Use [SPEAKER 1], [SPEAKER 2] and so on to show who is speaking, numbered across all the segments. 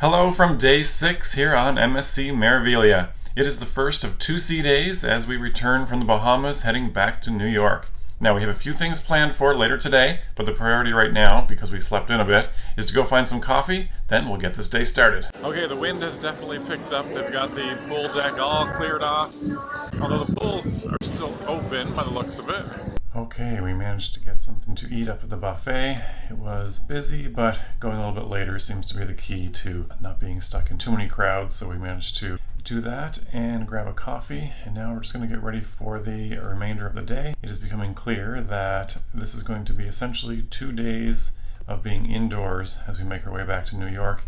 [SPEAKER 1] Hello from day 6 here on MSC Maravilha. It is the first of 2 sea days as we return from the Bahamas heading back to New York. Now we have a few things planned for later today, but the priority right now, because we slept in a bit, is to go find some coffee, then we'll get this day started. Okay, the wind has definitely picked up. They've got the pool deck all cleared off, although the pools are still open by the looks of it. Okay, we managed to get something to eat up at the buffet. It was busy, but going a little bit later seems to be the key to not being stuck in too many crowds, so we managed to do that and grab a coffee, and now we're just going to get ready for the remainder of the day. It is becoming clear that this is going to be essentially 2 days of being indoors as we make our way back to New York.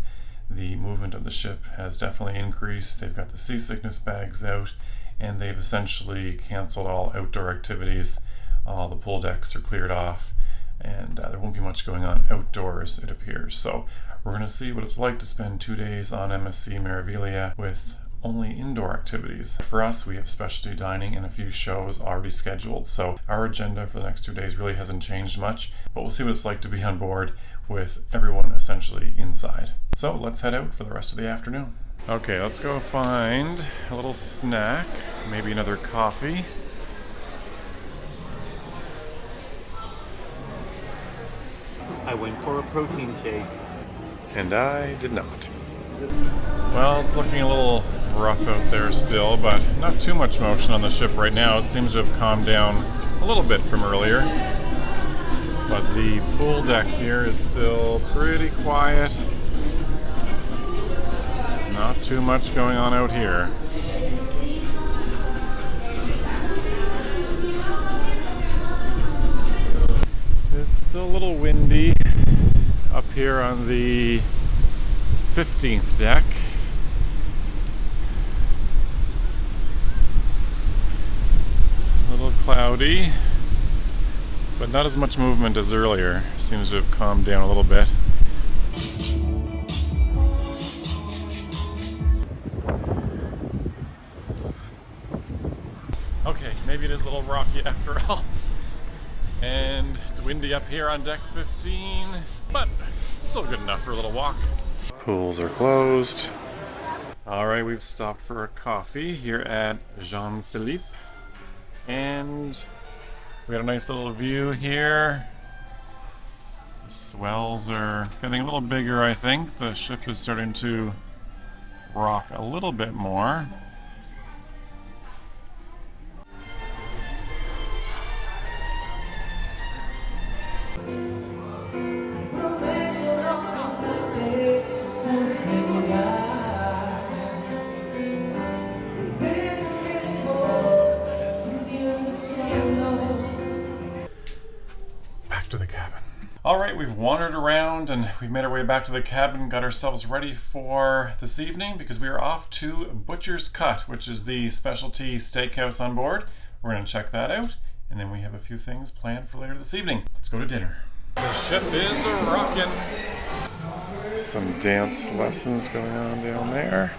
[SPEAKER 1] The movement of the ship has definitely increased. They've got the seasickness bags out, and they've essentially canceled all outdoor activities. All the pool decks are cleared off, and there won't be much going on outdoors, it appears. So we're going to see what it's like to spend 2 days on MSC Maravilha with only indoor activities. For us, we have specialty dining and a few shows already scheduled, so our agenda for the next 2 days really hasn't changed much, but we'll see what it's like to be on board with everyone essentially inside. So let's head out for the rest of the afternoon. Okay, let's go find a little snack, maybe another coffee.
[SPEAKER 2] I went for a protein shake.
[SPEAKER 1] And I did not. Well, it's looking a little rough out there still, but not too much motion on the ship right now. It seems to have calmed down a little bit from earlier. But the pool deck here is still pretty quiet. Not too much going on out here. It's still a little windy up here on the 15th deck. A little cloudy, but not as much movement as earlier. Seems to have calmed down a little bit. Okay, maybe it is a little rocky after all. And it's windy up here on deck 15, but still good enough for a little walk. Pools are closed. All right, we've stopped for a coffee here at Jean-Philippe. And we got a nice little view here. The swells are getting a little bigger, I think. The ship is starting to rock a little bit more. To the cabin. All right, we've wandered around and we've made our way back to the cabin, got ourselves ready for this evening because we are off to Butcher's Cut, which is the specialty steakhouse on board. We're going to check that out, and then we have a few things planned for later this evening. Let's go to dinner. The ship is rocking. Some dance lessons going on down there.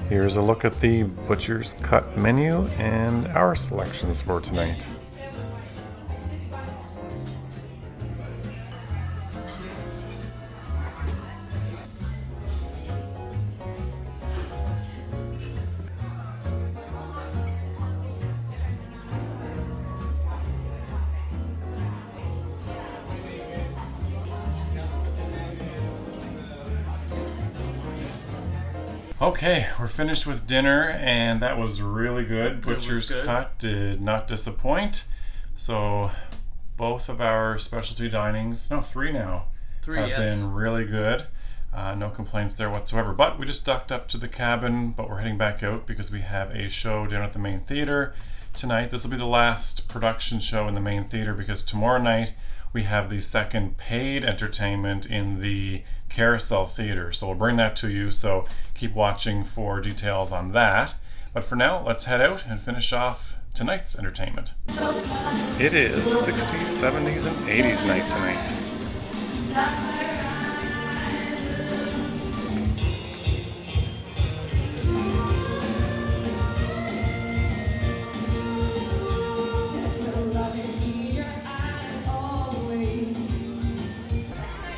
[SPEAKER 1] Here's a look at the Butcher's Cut menu and our selections for tonight. Okay, we're finished with dinner, and that was really good. Butcher's Cut did not disappoint. So both of our specialty dinings, no, 3 now, have been really good. No complaints there whatsoever. But we just ducked up to the cabin, but we're heading back out because we have a show down at the main theater tonight. This will be the last production show in the main theater because tomorrow night we have the second paid entertainment in the Carousel Theater. So we'll bring that to you, so keep watching for details on that. But for now, let's head out and finish off tonight's entertainment. It is 60s, 70s, and 80s night tonight.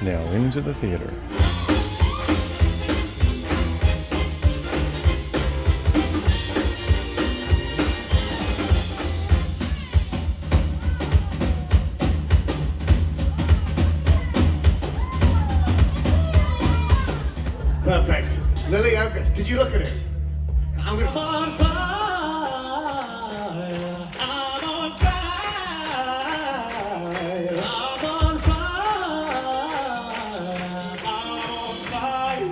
[SPEAKER 1] Now into the theater.
[SPEAKER 3] Perfect. Lily, did you look at it? I'm on fire. I'm on fire. I'm on fire. I'm on fire.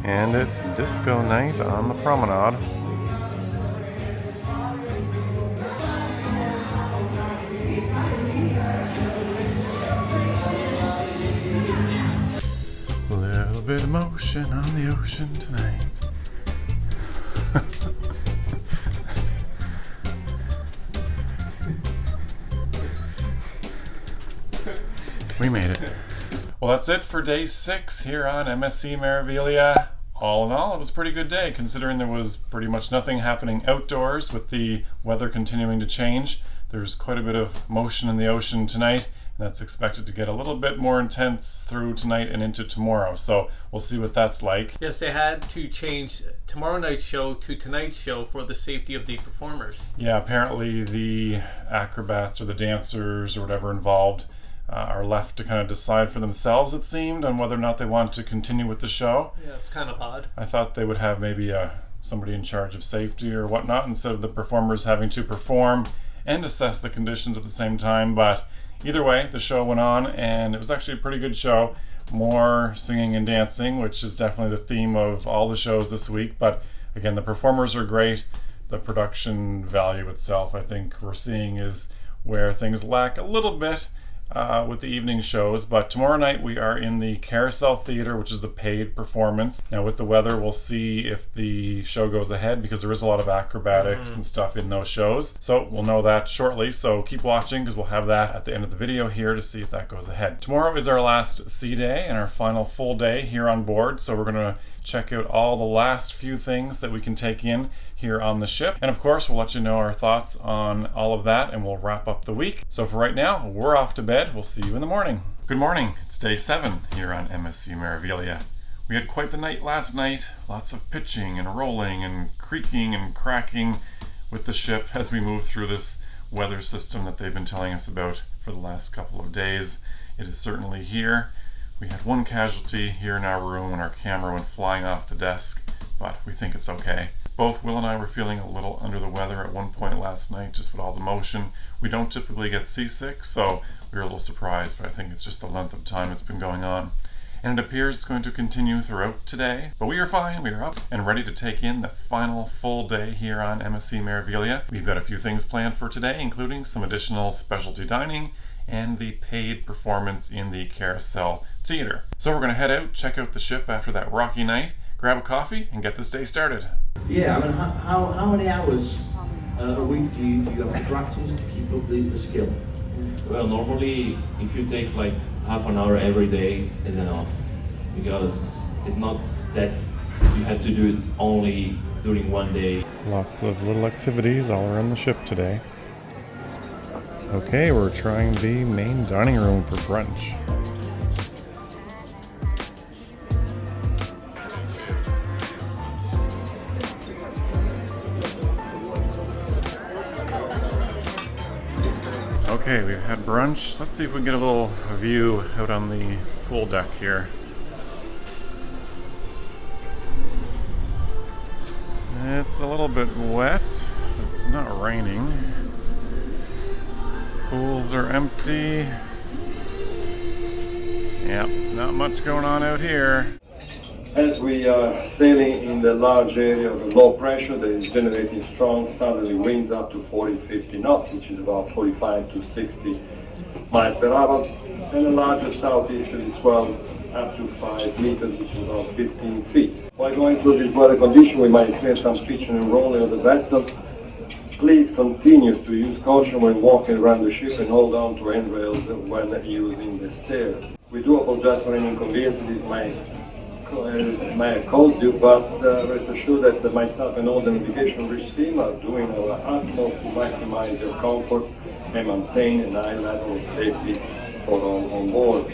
[SPEAKER 1] And it's disco night on the promenade. A little bit of motion on the ocean tonight. We made it. Well, that's it for day 6 here on MSC Maravilia. All in all, it was a pretty good day, considering there was pretty much nothing happening outdoors with the weather continuing to change. There's quite a bit of motion in the ocean tonight, and that's expected to get a little bit more intense through tonight and into tomorrow. So we'll see what that's like.
[SPEAKER 2] Yes, they had to change tomorrow night's show to tonight's show for the safety of the performers.
[SPEAKER 1] Yeah, apparently the acrobats or the dancers or whatever involved are left to kind of decide for themselves, it seemed, on whether or not they want to continue with the show.
[SPEAKER 2] Yeah, it's kind of odd.
[SPEAKER 1] I thought they would have maybe somebody in charge of safety or whatnot, instead of the performers having to perform and assess the conditions at the same time. But either way, the show went on, and it was actually a pretty good show. More singing and dancing, which is definitely the theme of all the shows this week. But again, the performers are great. The production value itself, I think we're seeing, is where things lack a little bit with the evening shows. But tomorrow night we are in the Carousel Theater, which is the paid performance. Now with the weather, we'll see if the show goes ahead, because there is a lot of acrobatics and stuff in those shows. So we'll know that shortly, so keep watching, because we'll have that at the end of the video here to see if that goes ahead. Tomorrow is our last sea day and our final full day here on board, so we're going to check out all the last few things that we can take in here on the ship. And of course, we'll let you know our thoughts on all of that, and we'll wrap up the week. So for right now, we're off to bed. We'll see you in the morning. Good morning. It's day 7 here on MSC Maravilia. We had quite the night last night. Lots of pitching and rolling and creaking and cracking with the ship as we move through this weather system that they've been telling us about for the last couple of days. It is certainly here. We had one casualty here in our room when our camera went flying off the desk, but we think it's okay. Both Will and I were feeling a little under the weather at one point last night, just with all the motion. We don't typically get seasick, so we were a little surprised, but I think it's just the length of time it's been going on. And it appears it's going to continue throughout today. But we are fine, we are up and ready to take in the final full day here on MSC Maravilia. We've got a few things planned for today, including some additional specialty dining and the paid performance in the Carousel Theater. So we're going to head out, check out the ship after that rocky night, grab a coffee, and get this day started.
[SPEAKER 4] Yeah, I mean, how many hours a week do you have to practice to keep up the skill?
[SPEAKER 5] Well, normally, if you take like half an hour every day is enough, because it's not that you have to do it only during one day.
[SPEAKER 1] Lots of little activities all around the ship today. Okay, we're trying the main dining room for brunch. Okay, we've had brunch. Let's see if we can get a little view out on the pool deck here. It's a little bit wet. It's not raining. Pools are empty. Yep, not much going on out here.
[SPEAKER 6] As we are sailing in the large area of low pressure that is generating strong southerly winds up to 40-50 knots, which is about 45 to 60 miles per hour, and a larger southeasterly swell up to 5 meters, which is about 15 feet. While going through this weather condition, we might experience some pitching and rolling of the vessel. Please continue to use caution when walking around the ship and hold on to handrails when using the stairs. We do apologize for any inconveniences may have caused you, but rest assured that myself and all the navigation bridge team are doing our utmost to maximize your comfort and maintain a high level of safety for all on board.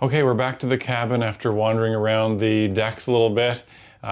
[SPEAKER 1] Okay, we're back to the cabin after wandering around the decks a little bit.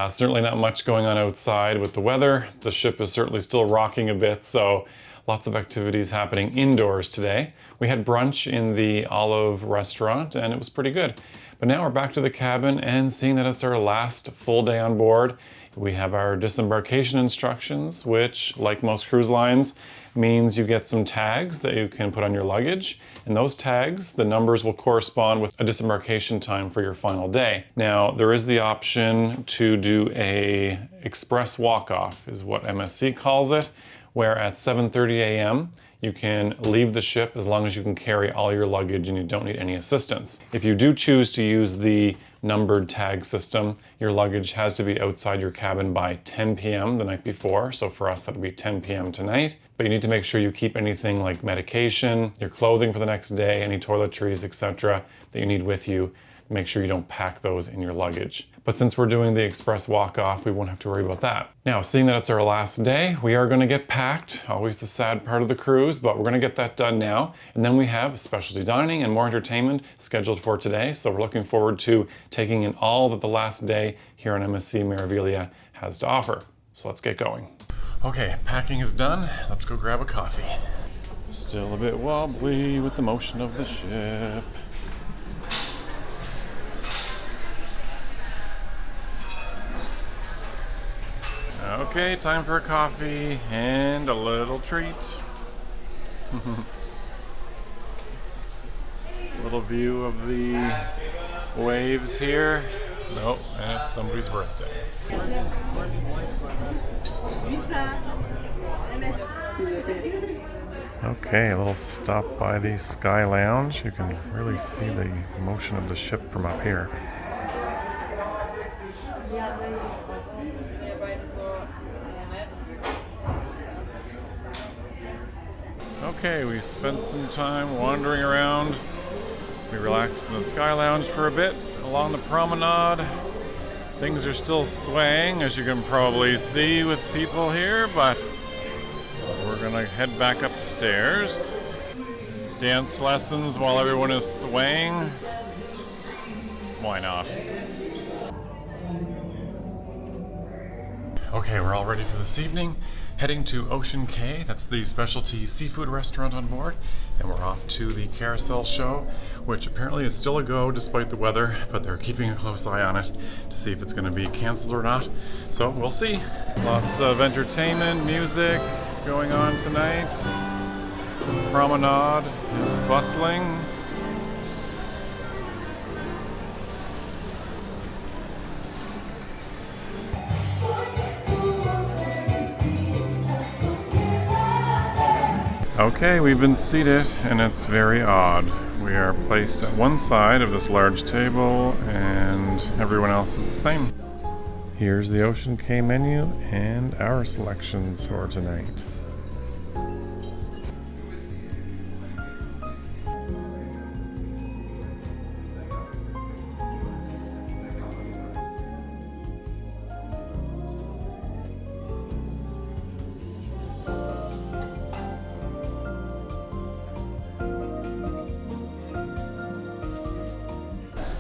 [SPEAKER 1] Certainly not much going on outside with the weather. The ship is certainly still rocking a bit, so lots of activities happening indoors today. We had brunch in the Olive restaurant and it was pretty good. But now we're back to the cabin and seeing that it's our last full day on board. We have our disembarkation instructions, which, like most cruise lines, means you get some tags that you can put on your luggage. And those tags, the numbers will correspond with a disembarkation time for your final day. Now, there is the option to do a express walk-off, is what MSC calls it, where at 7:30 a.m. you can leave the ship as long as you can carry all your luggage and you don't need any assistance. If you do choose to use the numbered tag system, your luggage has to be outside your cabin by 10 p.m. the night before. So for us, that'll be 10 p.m. tonight. But you need to make sure you keep anything like medication, your clothing for the next day, any toiletries, etc. that you need with you. Make sure you don't pack those in your luggage. But since we're doing the express walk-off, we won't have to worry about that. Now, seeing that it's our last day, we are gonna get packed. Always the sad part of the cruise, but we're gonna get that done now. And then we have specialty dining and more entertainment scheduled for today. So we're looking forward to taking in all that the last day here on MSC Meraviglia has to offer. So let's get going. Okay, packing is done. Let's go grab a coffee. Still a bit wobbly with the motion of the ship. Okay, time for a coffee and a little treat. Little view of the waves here. Nope, and it's somebody's birthday. Okay, a little stop by the Sky Lounge. You can really see the motion of the ship from up here. Okay, we spent some time wandering around. We relaxed in the Sky Lounge for a bit along the promenade. Things are still swaying, as you can probably see with people here, but we're gonna head back upstairs. Dance lessons while everyone is swaying. Why not? Okay, we're all ready for this evening. Heading to Ocean Cay, that's the specialty seafood restaurant on board, and we're off to the carousel show, which apparently is still a go despite the weather, but they're keeping a close eye on it to see if it's going to be canceled or not. So we'll see. Lots of entertainment, music going on tonight. The promenade is bustling. Okay, we've been seated, and it's very odd. We are placed at one side of this large table, and everyone else is the same. Here's the Ocean K menu and our selections for tonight.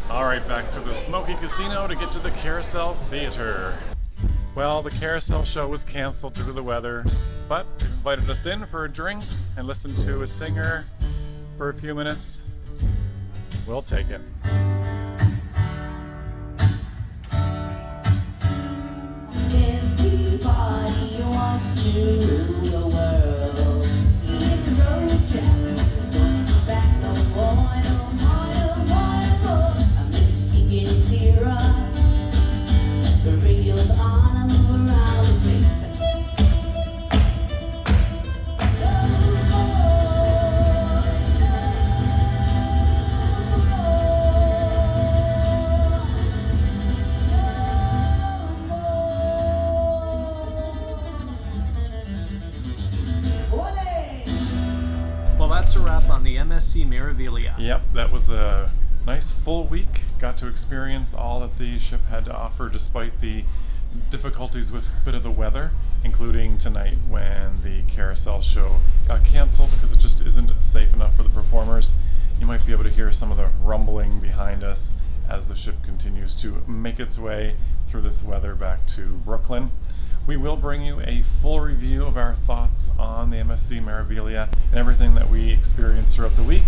[SPEAKER 1] Alright, back through the smoky casino to get to the Carousel Theater. Well, the Carousel show was canceled due to the weather, but they invited us in for a drink and listen to a singer for a few minutes. We'll take it.
[SPEAKER 7] Everybody wants to rule the world. Hit the road, Jack. Don't you come back no more, no more, no more, no more. I'm just getting clearer. The radio's on, I move around the place.
[SPEAKER 2] Well, that's a wrap on the MSC Meraviglia.
[SPEAKER 1] Yep, that was a nice full week. Got to experience all that the ship had to offer despite the difficulties with a bit of the weather, including tonight when the Carousel show got canceled because it just isn't safe enough for the performers. You might be able to hear some of the rumbling behind us as the ship continues to make its way through this weather back to Brooklyn. We will bring you a full review of our thoughts on the MSC Meraviglia and everything that we experienced throughout the week.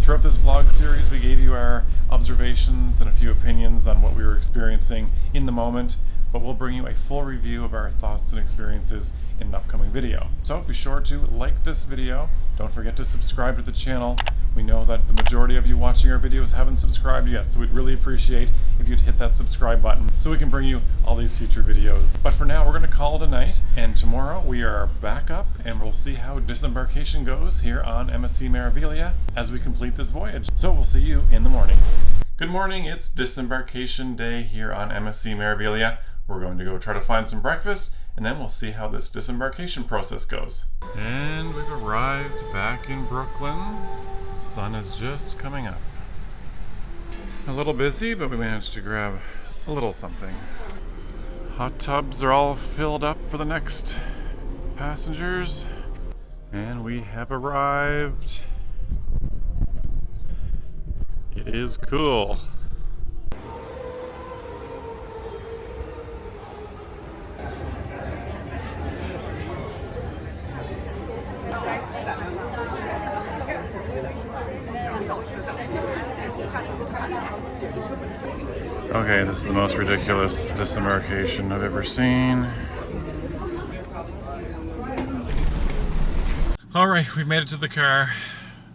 [SPEAKER 1] Throughout this vlog series, we gave you our observations and a few opinions on what we were experiencing in the moment, but we'll bring you a full review of our thoughts and experiences in an upcoming video. So be sure to like this video. Don't forget to subscribe to the channel. We know that the majority of you watching our videos haven't subscribed yet, so we'd really appreciate if you'd hit that subscribe button so we can bring you all these future videos. But for now, we're going to call it a night, and tomorrow we are back up and we'll see how disembarkation goes here on MSC Meraviglia as we complete this voyage. So we'll see you in the morning. Good morning, it's disembarkation day here on MSC Meraviglia. We're going to go try to find some breakfast, and then we'll see how this disembarkation process goes. And we've arrived back in Brooklyn. Sun is just coming up. A little busy, but we managed to grab a little something. Hot tubs are all filled up for the next passengers. And we have arrived. It is cool. Okay, this is the most ridiculous disembarkation I've ever seen. Alright, we've made it to the car.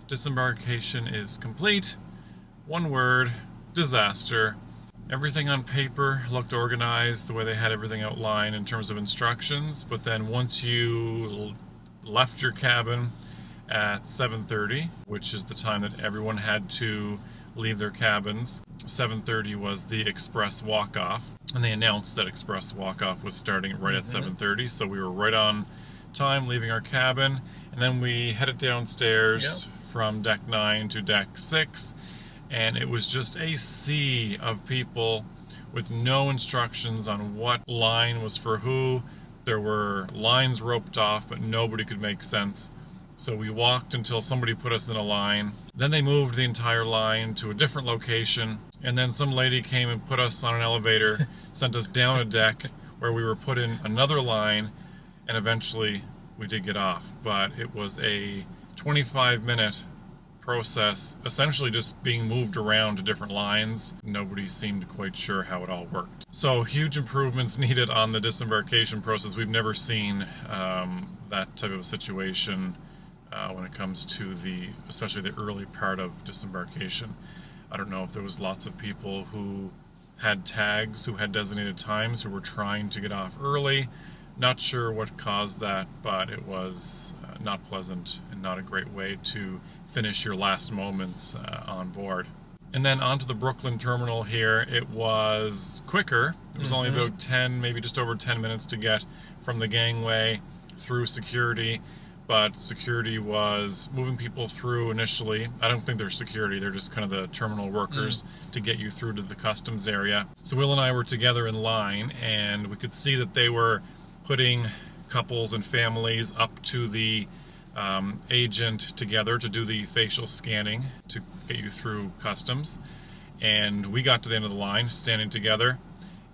[SPEAKER 1] Disembarkation is complete. One word, disaster. Everything on paper looked organized the way they had everything outlined in terms of instructions, but then once you left your cabin at 7:30, which is the time that everyone had to leave their cabins, 7:30 was the express walk-off, and they announced that express walk-off was starting right at 7:30, so we were right on time leaving our cabin, and then we headed downstairs from deck 9 to deck 6, and it was just a sea of people with no instructions on what line was for who. There were lines roped off, but nobody could make sense. So we walked until somebody put us in a line. Then they moved the entire line to a different location. And then some lady came and put us on an elevator, sent us down a deck where we were put in another line. And eventually we did get off. But it was a 25-minute process, essentially just being moved around to different lines. Nobody seemed quite sure how it all worked. So huge improvements needed on the disembarkation process. We've never seen that type of a situation when it comes to especially the early part of disembarkation. I don't know if there was lots of people who had tags, who had designated times, who were trying to get off early. Not sure what caused that, but it was not pleasant and not a great way to finish your last moments on board. And then onto the Brooklyn terminal here, it was quicker. It was only about 10, maybe just over 10 minutes to get from the gangway through security, but security was moving people through initially. I don't think they're security, they're just kind of the terminal workers to get you through to the customs area. So Will and I were together in line, and we could see that they were putting couples and families up to the agent together to do the facial scanning to get you through customs. And we got to the end of the line standing together,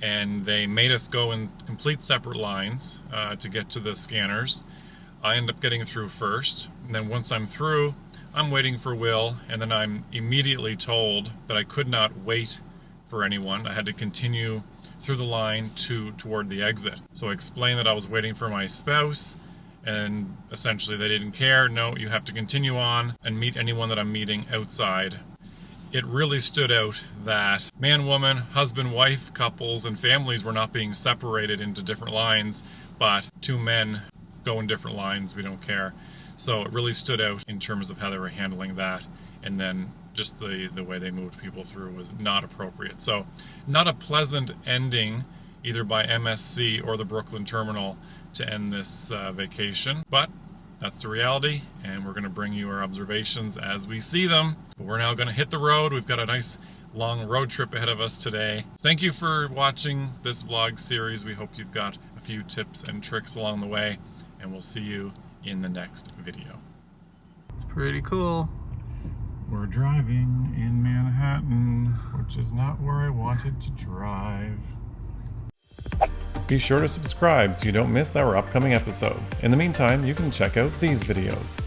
[SPEAKER 1] and they made us go in complete separate lines to get to the scanners. I end up getting through first, and then once I'm through, I'm waiting for Will, and then I'm immediately told that I could not wait for anyone. I had to continue through the line toward the exit. So I explained that I was waiting for my spouse, and essentially they didn't care. No, you have to continue on and meet anyone that I'm meeting outside. It really stood out that man, woman, husband, wife, couples, and families were not being separated into different lines, but two men go in different lines, we don't care. So it really stood out in terms of how they were handling that, and then just the way they moved people through was not appropriate. So not a pleasant ending either by MSC or the Brooklyn terminal to end this vacation, but that's the reality, and we're going to bring you our observations as we see them. But we're now going to hit the road. We've got a nice long road trip ahead of us today. Thank you for watching this vlog series. We hope you've got a few tips and tricks along the way, and we'll see you in the next video.
[SPEAKER 2] It's pretty cool.
[SPEAKER 1] We're driving in Manhattan, which is not where I wanted to drive. Be sure to subscribe so you don't miss our upcoming episodes. In the meantime, you can check out these videos.